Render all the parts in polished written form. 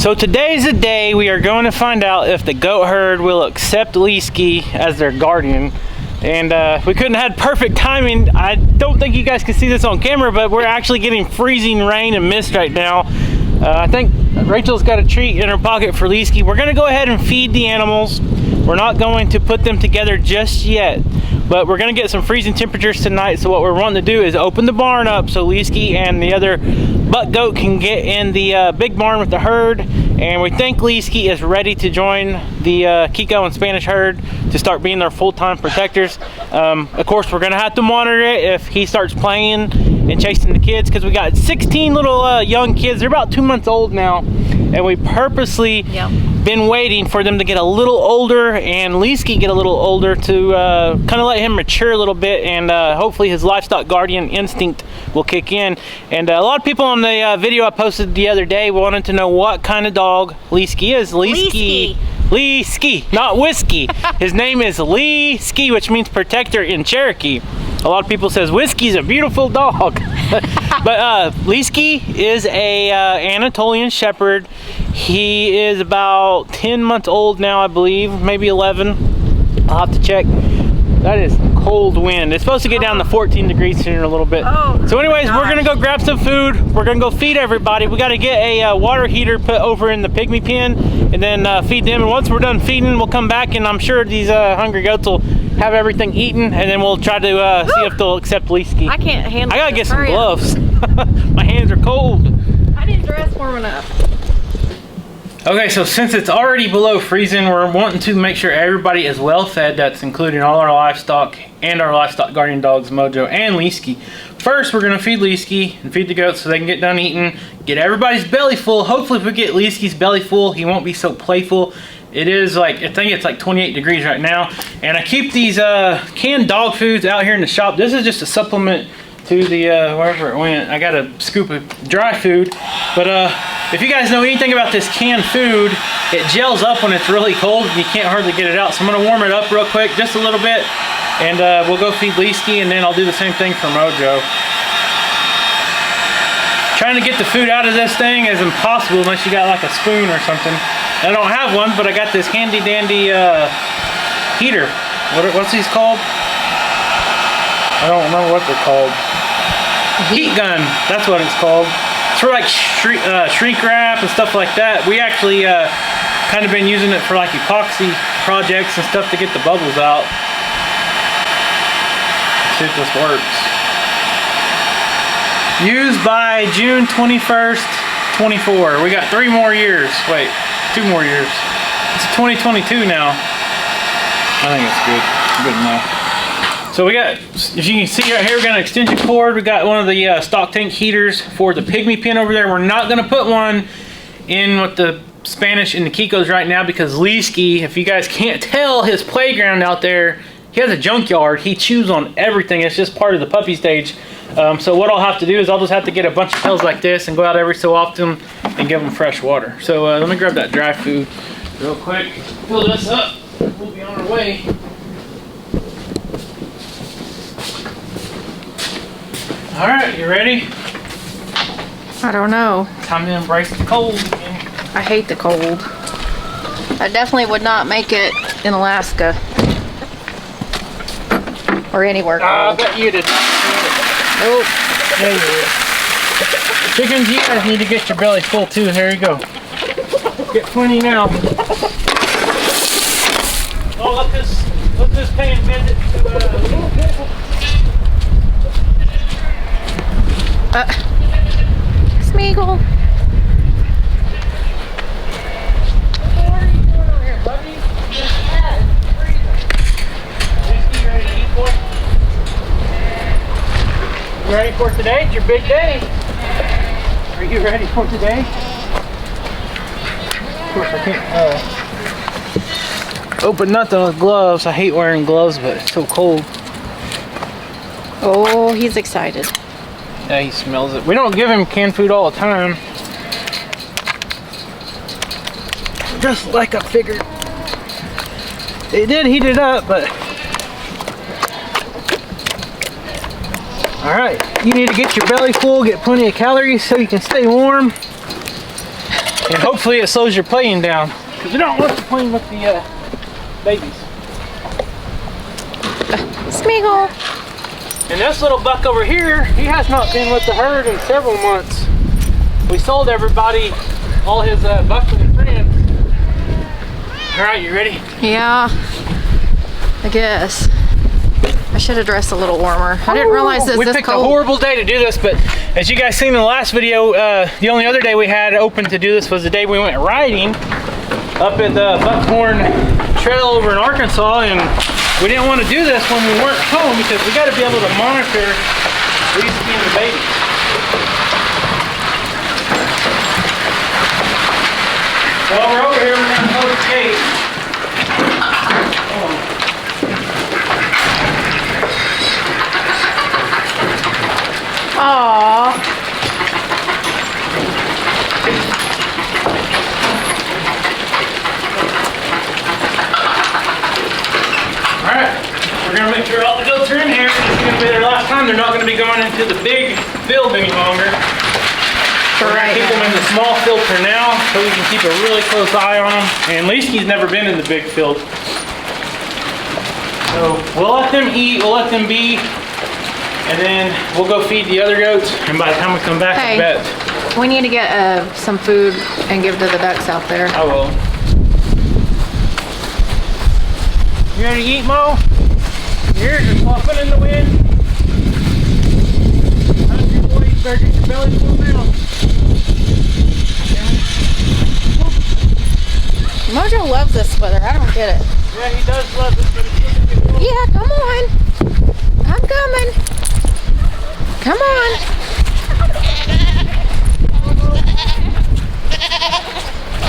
So today's the day we are going to find out if the goat herd will accept Livestock as their guardian. And we couldn't have had perfect timing. I don't think you guys can see this on camera, but we're actually getting freezing rain and mist right now. I think Rachel's got a treat in her pocket for Livestock. We're gonna go ahead and feed the animals. We're not going to put them together just yet, but we're gonna get some freezing temperatures tonight. So what we're wanting to do is open the barn up so Livestock and the other buck goat can get in the big barn with the herd. And we think Livestock is ready to join the Kiko and Spanish herd to start being their full-time protectors. Of course, we're gonna have to monitor it if he starts playing and chasing the kids, because we got 16 little young kids. They're about 2 months old now, and we purposely been waiting for them to get a little older and Livestock get a little older to kind of let him mature a little bit, and hopefully his livestock guardian instinct will kick in. And a lot of people on the video I posted the other day wanted to know what kind of dog Livestock is. Livestock, not whiskey. His name is Livestock, which means protector in Cherokee. A lot of people says whiskey's a beautiful dog. But Livestock is a Anatolian Shepherd. He is about 10 months old now, I believe, maybe 11. I'll have to check. That is cold wind. It's supposed to get down to 14 degrees here in a little bit. So anyways, we're gonna go grab some food. We're gonna go feed everybody. We gotta get a water heater put over in the pygmy pen and then feed them. And once we're done feeding, we'll come back, and I'm sure these hungry goats will have everything eaten, and then we'll try to see if they'll accept Livestock. I can't handle it. I gotta get some gloves. My hands are cold. I didn't dress warm enough. Okay, so since it's already below freezing, we're wanting to make sure everybody is well fed. That's including all our livestock and our livestock guardian dogs, Mojo and Livestock. First, we're gonna feed Livestock and feed the goats so they can get done eating, get everybody's belly full. Hopefully if we get Livestock's belly full, he won't be so playful. It is like, I think it's like 28 degrees right now. And I keep these canned dog foods out here in the shop. This is just a supplement to the, wherever it went. I got a scoop of dry food. But if you guys know anything about this canned food, it gels up when it's really cold and you can't hardly get it out. So I'm gonna warm it up real quick, just a little bit. And we'll go feed Livestock, and then I'll do the same thing for Mojo. Trying to get the food out of this thing is impossible unless you got like a spoon or something. I don't have one, but I got this handy dandy heater. What's these called? I don't remember what they're called. Heat gun, that's what it's called. It's for like shrink wrap and stuff like that. We actually kind of been using it for like epoxy projects and stuff to get the bubbles out. Let's see if this works. Used by June 21st, 24. We got 3 more years. Wait. 2 more years. It's 2022 now. I think it's good enough. So we got, if you can see right here, we got an extension cord. We got one of the stock tank heaters for the pygmy pen over there. We're not gonna put one in with the Spanish and the Kikos right now because Livestock, if you guys can't tell, his playground out there, he has a junkyard. He chews on everything. It's just part of the puppy stage. So what I'll have to do is I'll just have to get a bunch of pills like this and go out every so often and give them fresh water. So let me grab that dry food real quick. Fill this up. We'll be on our way. All right, you ready? I don't know. Time to embrace the cold again. I hate the cold. I definitely would not make it in Alaska or anywhere cold. I bet you did. Nope. There you go. Chickens, you guys need to get your belly full too. There you go. Get plenty now. Oh, let this pan visit to Smeagol. What are you doing over here, buddy? You ready to eat, boy? You ready for today? It's your big day. Are you ready for today? Of course, I can't open nothing with gloves. I hate wearing gloves, but it's so cold. Oh, he's excited. Yeah, he smells it. We don't give him canned food all the time. Just like I figured. It did heat it up, but... Alright, you need to get your belly full, get plenty of calories so you can stay warm. And hopefully it slows your playing down. Because we don't want you playing with the babies. Smeagol. And this little buck over here, he has not been with the herd in several months. We sold everybody all his buckling friends. All right, you ready? Yeah, I guess. I should have dressed a little warmer. I didn't realize this we this picked cold. a horrible day to do this, but as you guys seen in the last video, the only other day we had open to do this was the day we went riding up at the Buckhorn Trail over in Arkansas, and we didn't want to do this when we weren't home because we got to be able to monitor these and the babies. While we're over here, we're going to close the gate. Aww. Alright, we're going to make sure all the goats are in here. This is going to be their last time. They're not going to be going into the big field any longer. We're going to keep them in the small field for now so we can keep a really close eye on them. And Leesky's never been in the big field. So we'll let them eat, we'll let them be, and then we'll go feed the other goats. And by the time we come back, I bet. We need to get some food and give to the ducks out there. I will. You ready to eat, Mo? Your ears are flopping in the wind. Hungry boy, you better get your belly full now. Mojo loves this weather. I don't get it. Yeah, he does love this, but it's looking good. Yeah, come on. I'm coming. Come on.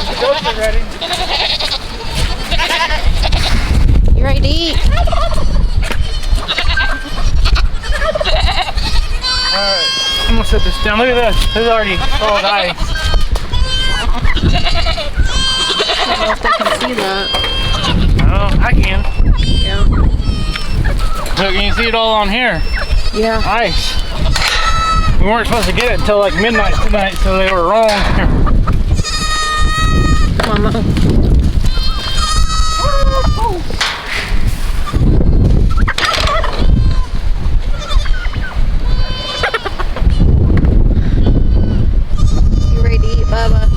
The goats are ready. You ready to eat? Alright, I'm gonna set this down. Look at this. This is already solid ice. I don't know if they can see that. Oh, I can. Yeah. Look, can you see it all on here? Yeah. Ice. We weren't supposed to get it until like midnight tonight, so they were wrong. Come on, Mo. You ready to eat, Bubba?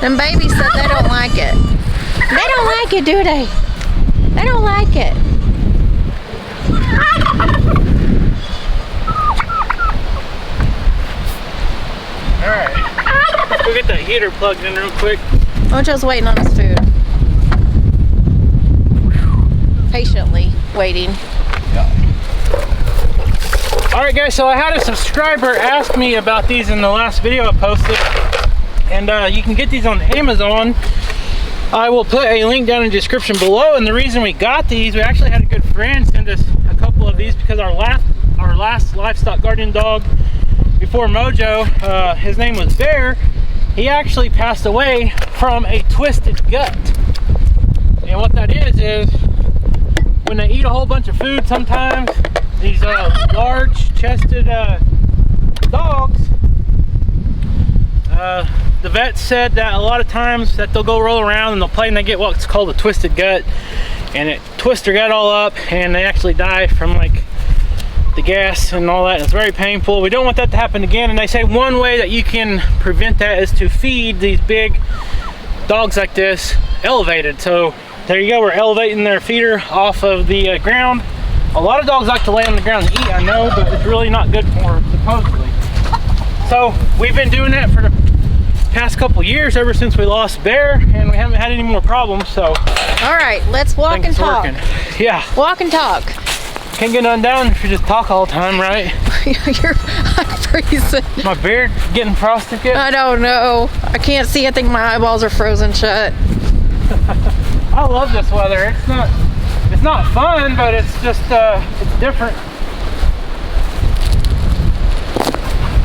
Them babies said they don't like it. They don't like it, do they? They don't like it. Alright. Let's go get that heater plugged in real quick. Mojo's waiting on his food. Patiently waiting. Alright guys, so I had a subscriber ask me about these in the last video I posted. And you can get these on Amazon. I will put a link down in the description below. And the reason we got these, we actually had a good friend send us a couple of these because our last livestock guardian dog before Mojo, his name was Bear. He actually passed away from a twisted gut. And what that is when they eat a whole bunch of food sometimes, these large chested dogs, the vet said that a lot of times that they'll go roll around and they'll play and they get what's called a twisted gut, and it twists their gut all up and they actually die from like the gas and all that. It's very painful. We don't want that to happen again, and they say one way that you can prevent that is to feed these big dogs like this elevated. So there you go, we're elevating their feeder off of the ground. A lot of dogs like to lay on the ground and eat, I know, but it's really not good for them, supposedly. So we've been doing that for the past couple years, ever since we lost Bear, and we haven't had any more problems. So all right, let's walk and talk. Yeah, walk and talk. Can't get none down if you just talk all the time, right? I'm freezing. My beard getting frosted yet? I don't know. I can't see. I think my eyeballs are frozen shut. I love this weather. It's not fun, but it's just it's different.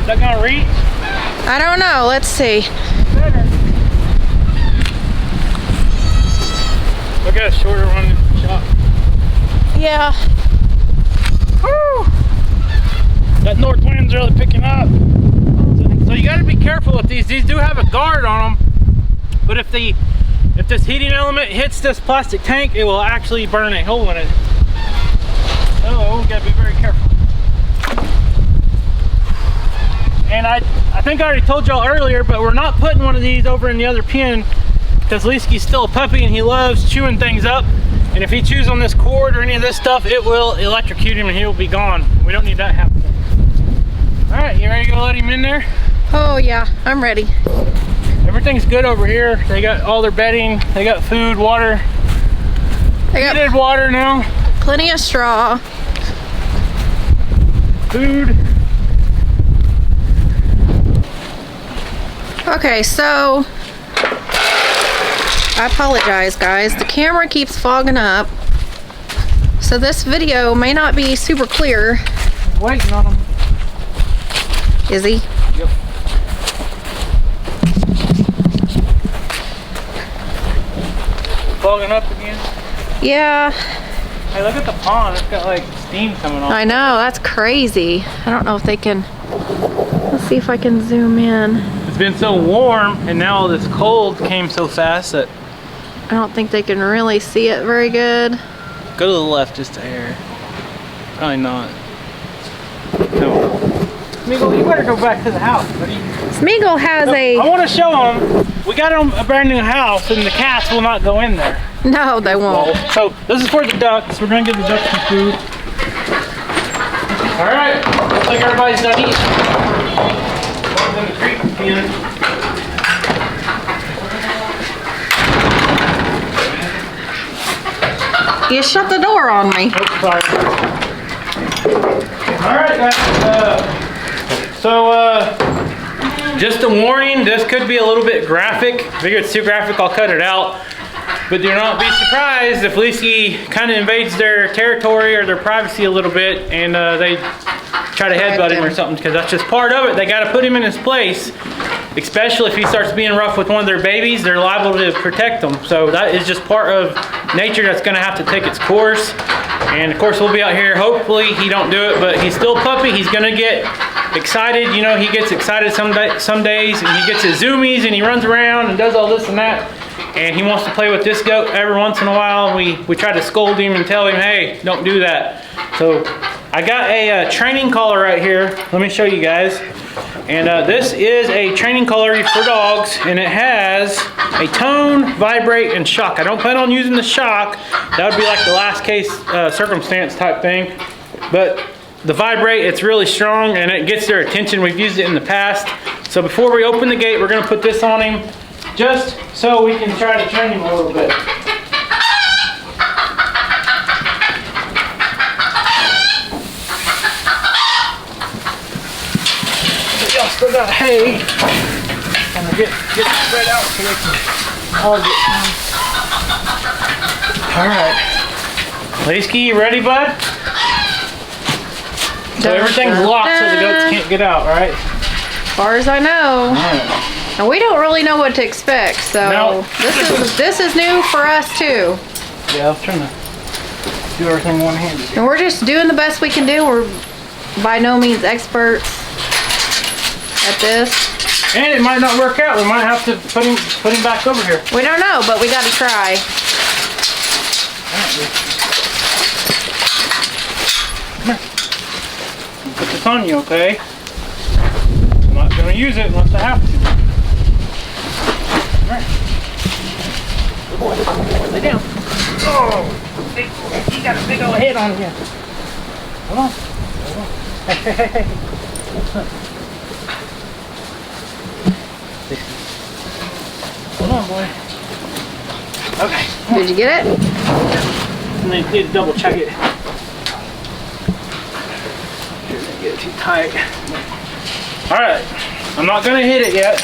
Is that gonna reach? I don't know. Let's see. Better. Look at a shorter one shot. Yeah. Woo! sun's really picking up. So you got to be careful with these. These do have a guard on them, but if this heating element hits this plastic tank, it will actually burn a hole in it. So you got to be very careful. And I think I already told y'all earlier, but we're not putting one of these over in the other pen because Leesky's still a puppy and he loves chewing things up. And if he chews on this cord or any of this stuff, it will electrocute him and he will be gone. We don't need that happening. All right, you ready to go let him in there? Oh yeah, I'm ready. Everything's good over here. They got all their bedding. They got food, water. They got Heated water now. plenty of straw. Food. Okay, so I apologize, guys. The camera keeps fogging up, so this video may not be super clear. Waiting on them. Is he? Yep. Fogging up again. Yeah, Hey, look at the pond. It's got like steam coming off. I know. That's crazy. I don't know if they can. Let's see if I can zoom in. It's been so warm, and now all this cold came so fast that. I don't think they can really see it very good. Go to the left just a hair. Probably not. No. Smeagol, you better go back to the house, buddy. Smeagol has I a... want to show them. We got them a brand new house, and the cats will not go in there. No, they won't. So this is for the ducks. We're gonna give the ducks some food. All right. Looks like everybody's done eating. One's in the creek again. You shut the door on me. Oops, sorry. All right, guys. Just a warning, this could be a little bit graphic. If I figure it's too graphic, I'll cut it out. But do not be surprised if Leesky kind of invades their territory or their privacy a little bit and they try to headbutt him or something, because that's just part of it. They got to put him in his place, especially if he starts being rough with one of their babies. They're liable to protect them. So that is just part of nature that's going to have to take its course. And of course, we'll be out here. Hopefully he don't do it, but he's still a puppy. He's going to get excited. You know, he gets excited some days, and he gets his zoomies and he runs around and does all this and that. And he wants to play with this goat every once in a while. We try to scold him and tell him, hey, don't do that. So I got a training collar right here. Let me show you guys. And this is a training collar for dogs, and it has a tone, vibrate, and shock. I don't plan on using the shock. That would be like the last case circumstance type thing. But the vibrate, it's really strong and it gets their attention. We've used it in the past. So before we open the gate, we're gonna put this on him just so we can try to train him a little bit. Y'all still got hay. Kind of get spread out so they can all get down. All right. Leesky, you ready, bud? So everything's locked so the goats can't get out, right? As far as I know. Right. And we don't really know what to expect, so No. this is new for us too. Yeah, I was trying to do everything one-handed. And we're just doing the best we can do. We're by no means experts at this. And it might not work out. We might have to put him back over here. We don't know, but we got to try. Come here. Put this on you, okay? I'm not going to use it unless I have to. All right. Good boy. Lay down. Oh, you got a big old head on you. Come on. Come on. Hey. Hold on, boy. Okay. Did you get it? And then need to double check it. You're gonna get it too tight. All right. I'm not gonna hit it yet.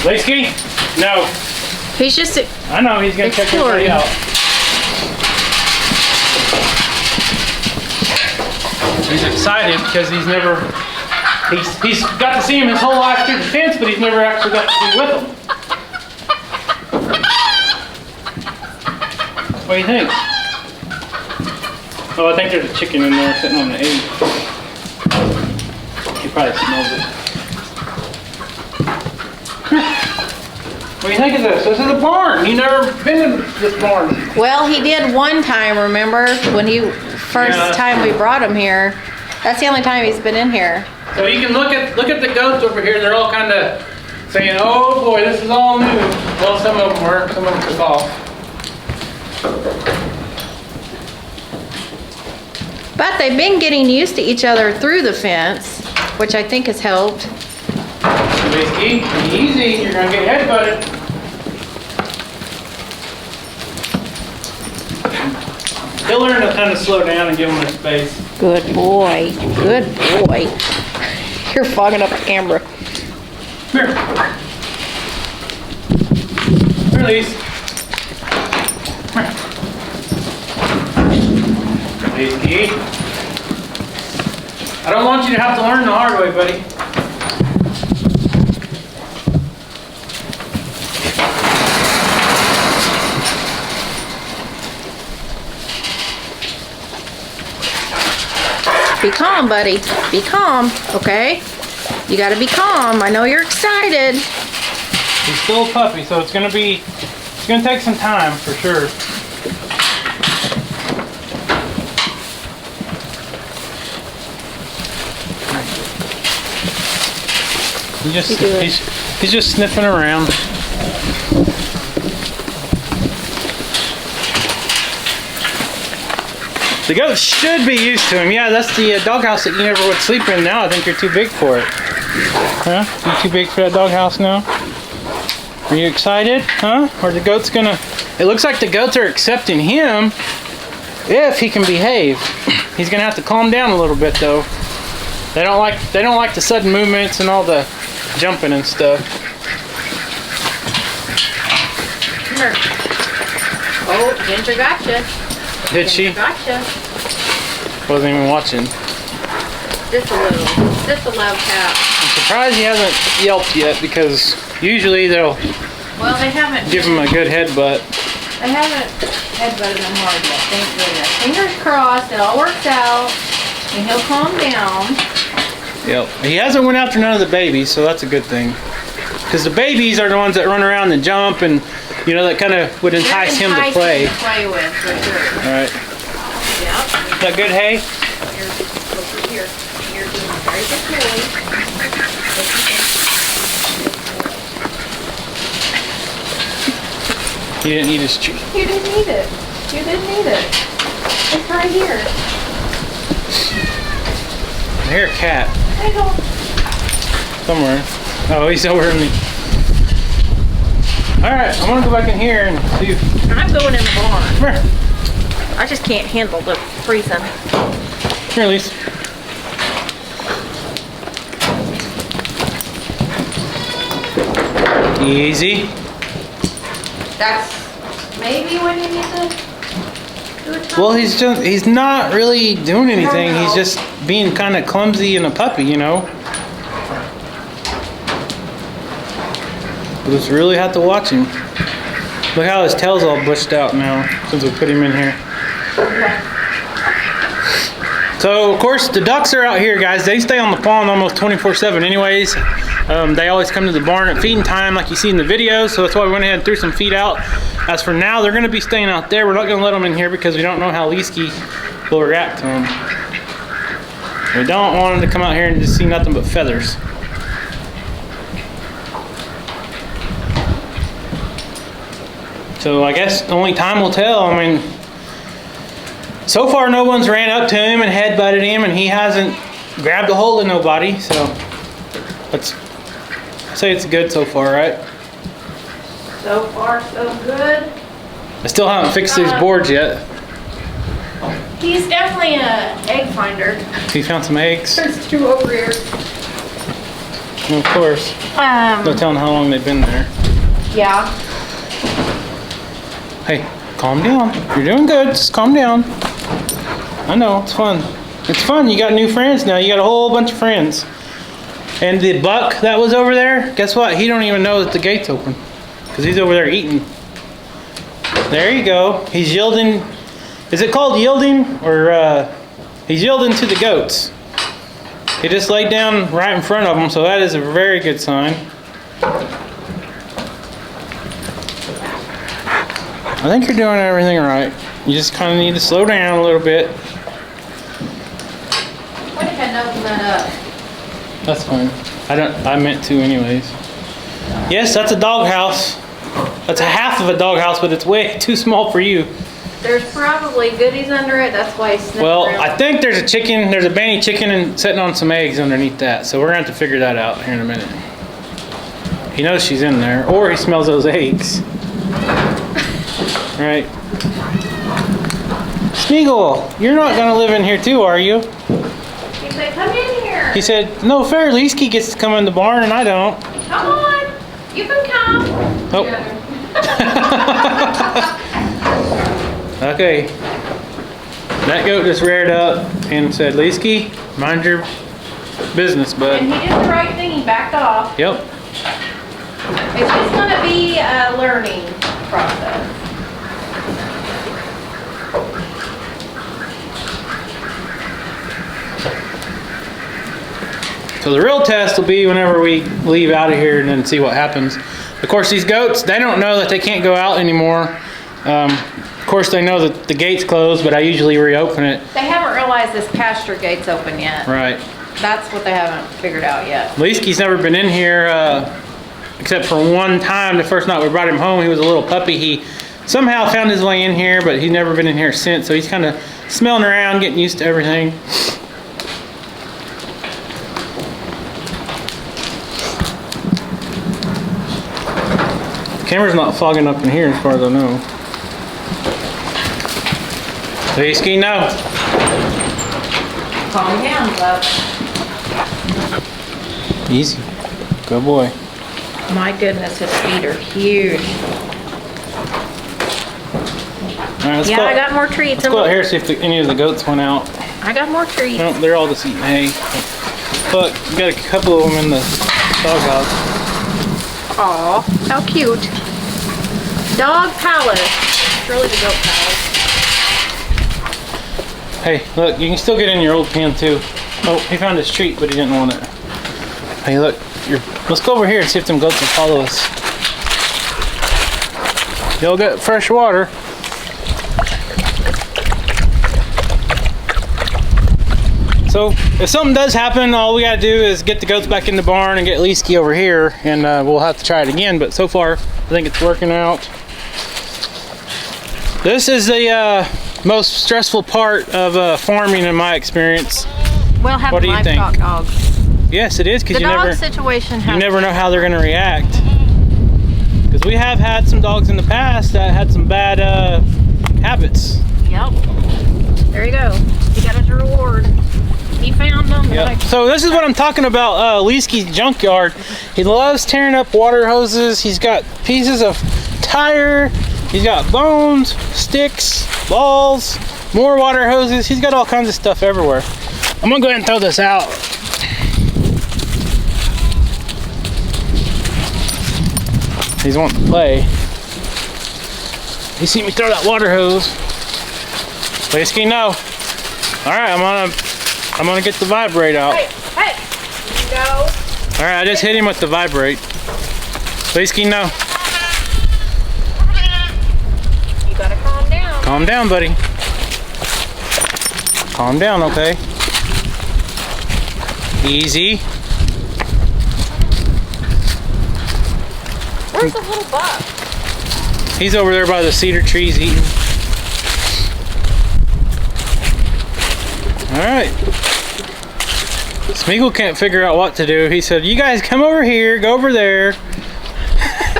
Leesky? No. He's just... I know he's gonna check everybody out. He's excited because he's got to see him his whole life through the fence, but he's never actually got to be with him. What do you think? Oh, I think there's a chicken in there sitting on the egg. probably smells it. What do you think of this? This is a barn. You never been in this barn. Well, he did one time, remember? When he first time we brought him here. That's the only time he's been in here. So you can look at the goats over here. They're all kind of saying, "Oh boy, this is all new." Well, some of them were. Some of them took off. But they've been getting used to each other through the fence, which I think has helped. Whiskey, easy. You're gonna get headbutted. He'll learn to kind of slow down and give him their space. Good boy. Good boy. You're fogging up the camera. Come here. Release. Come here. Whiskey. I don't want you to have to learn the hard way, buddy. Be calm, buddy. Be calm, okay? You gotta be calm. I know you're excited. He's still a puppy, so it's gonna take some time for sure. He's just sniffing around. The goat should be used to him. Yeah, that's the doghouse that you never would sleep in. Now I think you're too big for it. Huh? You too big for that doghouse now? Are you excited? Huh? Or the goat's gonna... It looks like the goats are accepting him if he can behave. He's gonna have to calm down a little bit though. They don't like the sudden movements and all the jumping and stuff. Come here. Oh, Ginger gotcha. Did she? Gotcha. Wasn't even watching. Just a little. Just a loud tap. I'm surprised he hasn't yelped yet because usually they'll Well, they haven't. give him a good headbutt. They haven't headbutted him hard yet. Thank goodness. Fingers crossed. It all works out, and he'll calm down. Yep. He hasn't went after none of the babies, so that's a good thing. Because the babies are the ones that run around and jump and, you know, that kind of would entice him to play. To play with, for sure. All right. Yep. Is that good hay? Look here. You're doing a very good boy. You didn't eat his treat. You didn't need it. You didn't need it. It's right here. I hear a cat I don't. somewhere. Oh, he's over in the... All right, I want to go back in here and see if... I'm going in the barn. Come here. I just can't handle the freezing. Here, Elise. Easy. That's maybe when you need to do it. Well, he's not really doing anything. He's just being kind of clumsy and a puppy, you know. We just really have to watch him. Look how his tail's all bushed out now since we put him in here. So, of course, the ducks are out here, guys. They stay on the pond almost 24/7 anyways. They always come to the barn at feeding time like you see in the video, so that's why we went ahead and threw some feed out. As for now, they're going to be staying out there. We're not going to let them in here because we don't know how Leesky will react to them. We don't want them to come out here and just see nothing but feathers. So I guess only time will tell. I mean, so far no one's ran up to him and headbutted him, and he hasn't grabbed a hold of nobody. So let's say it's good so far, right? So far, so good. I still haven't fixed these boards yet. He's definitely an egg finder. He found some eggs. There's two over here. And of course, no telling how long they've been there. Yeah. Hey, calm down. You're doing good. Just calm down. I know, it's fun. It's fun. You got new friends now. You got a whole bunch of friends. And the buck that was over there, guess what? He don't even know that the gate's open because he's over there eating. There you go. He's yielding. Is it called yielding? Or he's yielding to the goats. He just laid down right in front of them, so that is a very good sign. I think you're doing everything right. You just kind of need to slow down a little bit. What if I hadn't opened that up? That's fine. I meant to anyways. Yes, that's a doghouse. That's a half of a doghouse, but it's way too small for you. There's probably goodies under it. That's why he's sniffing Well, around. I think there's a chicken. There's a banny chicken and sitting on some eggs underneath that. So we're going to have to figure that out here in a minute. He knows she's in there, or he smells those eggs. Right. Smeagol, you're not going to live in here too, are you? He said, come in here. He said, no fair. Leesky gets to come in the barn and I don't. Come on. You can come. Oh. Okay. That goat just reared up and said, Leesky, mind your business, bud. And he did the right thing. He backed off. Yep. It's just going to be a learning process. So the real test will be whenever we leave out of here and then see what happens. Of course, these goats, they don't know that they can't go out anymore. Of course, they know that the gate's closed, but I usually reopen it. They haven't realized this pasture gate's open yet. Right. That's what they haven't figured out yet. Leesky's never been in here, except for one time. The first night we brought him home, he was a little puppy. He somehow found his way in here, but he's never been in here since. So he's kind of smelling around, getting used to everything. Camera's not fogging up in here as far as I know. Leesky, no. Calm down, bub. Easy. Good boy. My goodness, his feet are huge. All right, let's Yeah, go, I got more treats. let's go out here and see if any of the goats went out. I got more treats. No, they're all just eating hay. Look, we got a couple of them in the doghouse. Aw, how cute. Dog palace. It's really the goat palace. Hey, look, you can still get in your old pen too. Oh, he found his treat, but he didn't want it. Hey, look, let's go over here and see if them goats will follow us. You'll get fresh water. So, if something does happen, all we gotta do is get the goats back in the barn and get Leesky over here, and we'll have to try it again. But so far, I think it's working out. This is the most stressful part of farming, in my experience. Well, having What do you livestock think? dogs. Yes, it is, because The you dog never situation has. you never know how they're going to react. Because we have had some dogs in the past that had some bad habits. Yep. There you go. He got his reward. He found them. Yep. So this is what I'm talking about, Leesky's junkyard. He loves tearing up water hoses. He's got pieces of tire. He's got bones, sticks, balls, more water hoses. He's got all kinds of stuff everywhere. I'm gonna go ahead and throw this out. He's wanting to play. You see me throw that water hose. Leesky, no. All right, I'm gonna get the vibrate out. Hey, no. All right, I just hit him with the vibrate. Leesky, no. You gotta calm down. Calm down, buddy. Calm down, okay? Easy. Where's the little buck? He's over there by the cedar trees eating. All right. Smeagol can't figure out what to do. He said, you guys come over here, go over there.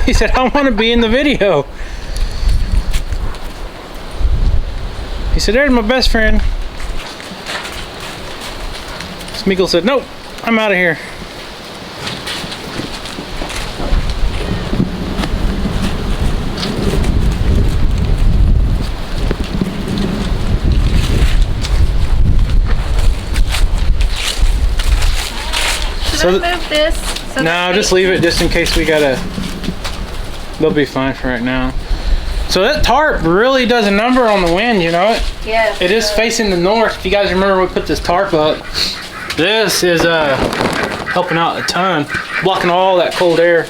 He said, I want to be in the video. He said, there's my best friend. Smeagol said, nope, I'm out of here. Should I move this? So No, just leave it just in case we gotta. They'll be fine for right now. So that tarp really does a number on the wind, you know it? Yes. It is facing the north. If you guys remember, we put this tarp up. This is helping out a ton, blocking all that cold air.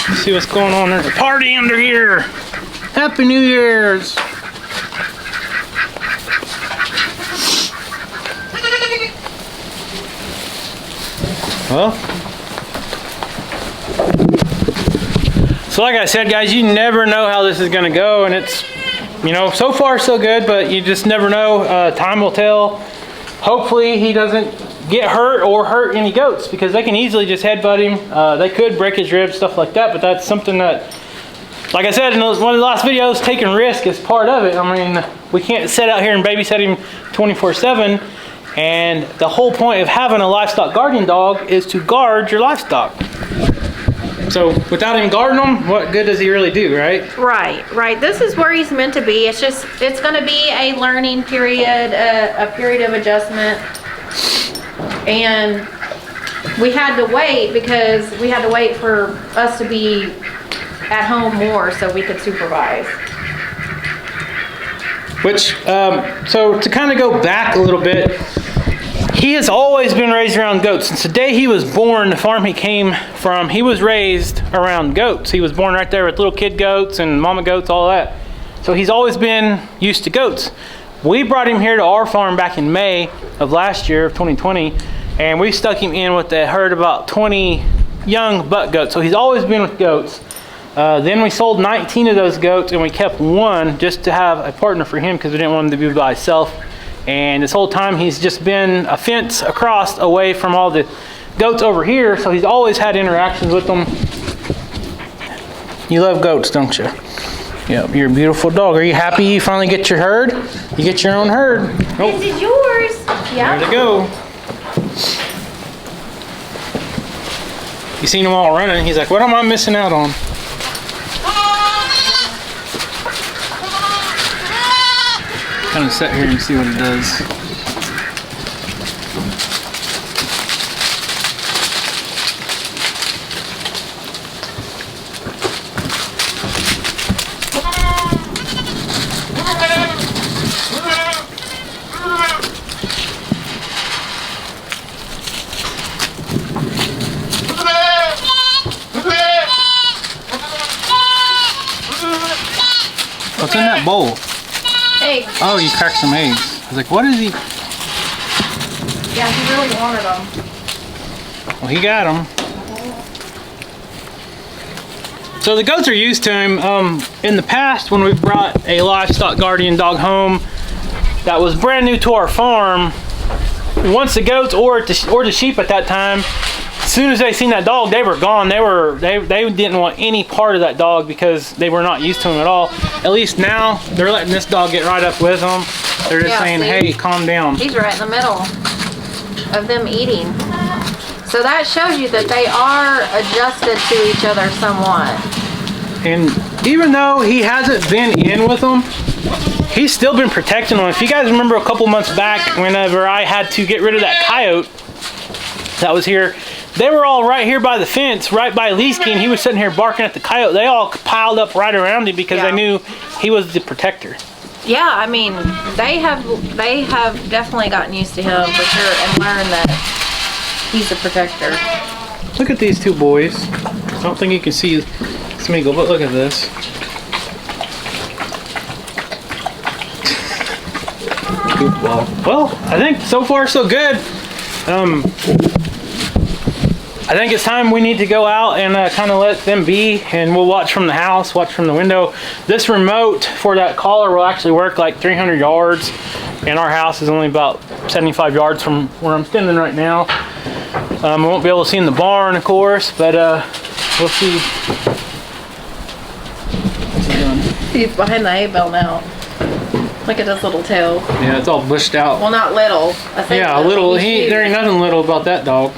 Let's see what's going on. There's a party under here. Happy New Year's. Well, so like I said, guys, you never know how this is going to go, and it's, you know, so far so good, but you just never know. Time will tell. Hopefully he doesn't get hurt or hurt any goats, because they can easily just headbutt him. They could break his ribs, stuff like that, but that's something that, like I said in one of the last videos, taking risk is part of it. I mean, we can't sit out here and babysit him 24/7. And the whole point of having a livestock guardian dog is to guard your livestock. So without him guarding them, what good does he really do, right? Right. This is where he's meant to be. It's just, it's going to be a learning period, a period of adjustment. And we had to wait because we had to wait for us to be at home more so we could supervise. Which, so to kind of go back a little bit, he has always been raised around goats. Since the day he was born, the farm he came from, he was raised around goats. He was born right there with little kid goats and mama goats, all that. So he's always been used to goats. We brought him here to our farm back in May of last year, of 2020, and we stuck him in with a herd of about 20 young buck goats. So he's always been with goats. Then we sold 19 of those goats, and we kept one just to have a partner for him because we didn't want him to be by himself. And this whole time he's just been a fence across away from all the goats over here, so he's always had interactions with them. You love goats, don't you? Yep, you're a beautiful dog. Are you happy you finally get your herd? You get your own herd. Oh. This is yours. Yeah. There they go. You seen them all running. He's like, what am I missing out on? Kind of sit here and see what it does. What's in that bowl? Eggs. Oh, you cracked some eggs. I was like, what is he? Yeah, he really wanted them. Well, he got them. So the goats are used to him. In the past, when we've brought a livestock guardian dog home that was brand new to our farm, once the goats or the sheep at that time, as soon as they seen that dog, they were gone. They didn't want any part of that dog because they were not used to him at all. At least now they're letting this dog get right up with them. They're just saying, see, hey, calm down. He's right in the middle of them eating. So that shows you that they are adjusted to each other somewhat. And even though he hasn't been in with them, he's still been protecting them. If you guys remember a couple months back, whenever I had to get rid of that coyote that was here, they were all right here by the fence, right by Leesky, and he was sitting here barking at the coyote. They all piled up right around him because they knew he was the protector. Yeah, I mean, they have definitely gotten used to him for sure and learned that he's the protector. Look at these two boys. I don't think you can see Smeagol, but look at this. Goofball. Well, I think so far so good. I think it's time we need to go out and kind of let them be, and we'll watch from the house, watch from the window. This remote for that collar will actually work like 300 yards, and our house is only about 75 yards from where I'm standing right now. We won't be able to see in the barn, of course, but we'll see. What's he doing? He's behind the hay bale now. Look at his little tail. Yeah, it's all bushed out. Well, not little. I think yeah, little. There ain't nothing little about that dog.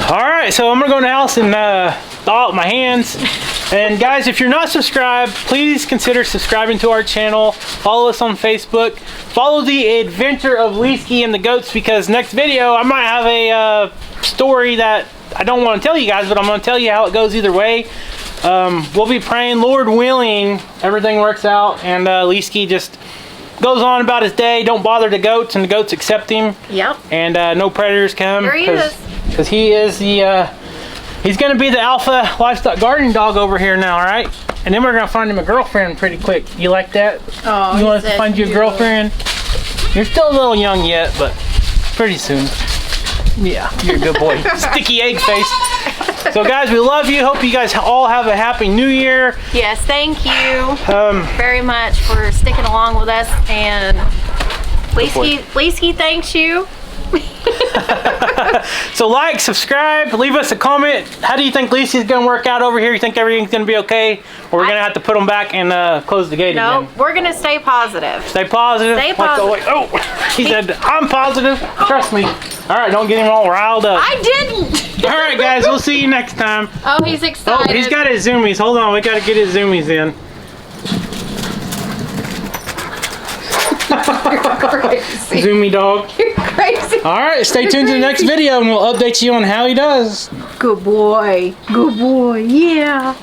All right, so I'm gonna go in the house and thaw out my hands. And guys, if you're not subscribed, please consider subscribing to our channel. Follow us on Facebook. Follow the adventure of Leesky and the goats, because next video I might have a story that I don't want to tell you guys, but I'm going to tell you how it goes either way. we'll be praying, Lord willing, everything works out, and Leesky just goes on about his day. Don't bother the goats, and the goats accept him. Yep. And no predators come. Here he is. Because he is the, he's going to be the alpha livestock guardian dog over here now, all right? And then we're going to find him a girlfriend pretty quick. You like that? Oh, you want us to find you a girlfriend? You're still a little young yet, but pretty soon. Yeah, you're a good boy. Sticky egg face. So guys, we love you. Hope you guys all have a happy new year. Yes, thank you very much for sticking along with us. And Leesky thanks you. So like, subscribe, leave us a comment. How do you think Lacey's gonna work out over here? You think everything's gonna be okay? Or we're gonna have to put them back and close the gate again? No, we're gonna stay positive. Stay positive? Stay positive. Like, oh, he said, I'm positive. Trust me. All right, don't get him all riled up. I didn't. All right, guys, we'll see you next time. Oh, he's excited. Oh, he's got his zoomies. Hold on, we gotta get his zoomies in. Crazy. Zoomy dog. You're crazy. All right, stay tuned to the next video and we'll update you on how he does. Good boy. Good boy. Yeah.